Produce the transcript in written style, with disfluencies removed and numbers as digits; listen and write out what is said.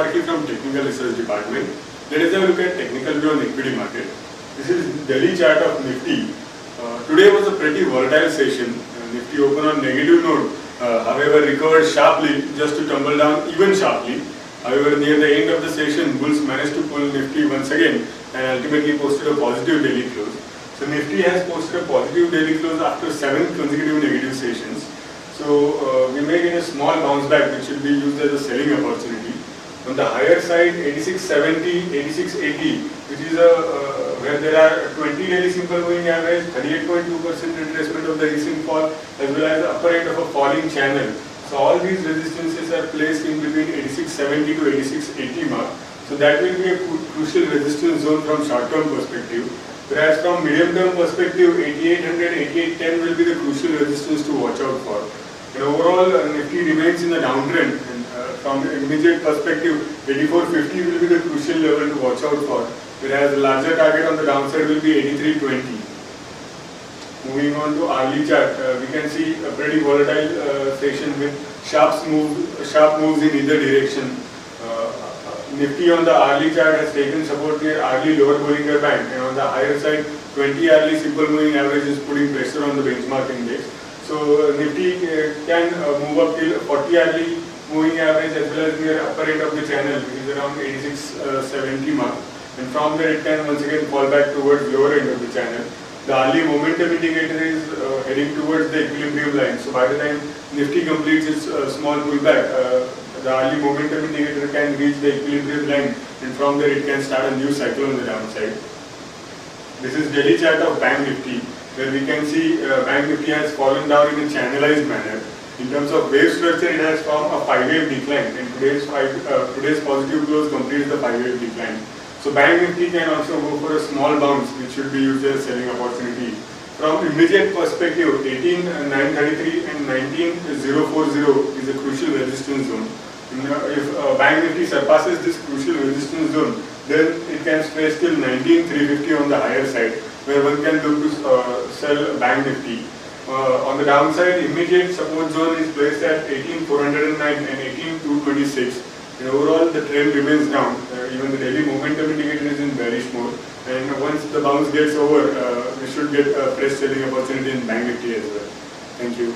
Sparky from Technical Research Department. Let us have a look at technical view on equity market. This is daily chart of Nifty. Today was a pretty volatile session. Nifty opened on negative note, however recovered sharply just to tumble down even sharply. However, near the end of the session, bulls managed to pull Nifty once again and ultimately posted a positive daily close. So Nifty has posted a positive daily close after 7 consecutive negative sessions. So we may get a small bounce back which should be used as a selling opportunity. On the higher side, 8670, 8680, which is where there are 20 daily simple moving average, 38.2% retracement of the recent fall, as well as the upper end of a falling channel. So all these resistances are placed in between 8670 to 8680 mark. So that will be a crucial resistance zone from short-term perspective. Whereas from medium-term perspective, 8800, 8810 will be the crucial resistance to watch out for. And overall, Nifty remains in the downtrend. And from immediate perspective, 8450 will be the crucial level to watch out for. Whereas the larger target on the downside will be 8320. Moving on to hourly chart, we can see a pretty volatile session with sharp moves in either direction. Nifty on the hourly chart has taken support near hourly lower Bollinger Band, and on the higher side, 20 hourly simple moving average is putting pressure on the benchmark index. So Nifty can move up till 40 hourly moving average as well as near upper end of the channel, which is around 8670 mark. And from there it can once again fall back towards lower end of the channel. The hourly momentum indicator is heading towards the equilibrium line. So by the time Nifty completes its small pullback, the hourly momentum indicator can reach the equilibrium line, and from there it can start a new cycle on the downside. This is daily chart of Bank Nifty, where we can see Bank Nifty has fallen down in a channelized manner. In terms of wave structure, it has formed a 5-wave decline, and today's positive close completes the 5-wave decline. So Bank Nifty can also go for a small bounce, which should be used as a selling opportunity. From immediate perspective, 18933 and 19040 is a crucial resistance zone. If Bank Nifty surpasses this crucial resistance zone, then it can stretch till 19350 on the higher side, where one can look to sell Bank Nifty. On the downside, immediate support zone is placed at 18409 and 18226. And overall, the trend remains down. Even the daily momentum indicator is in bearish mode. And once the bounce gets over, we should get a fresh selling opportunity in Bank Nifty as well. Thank you.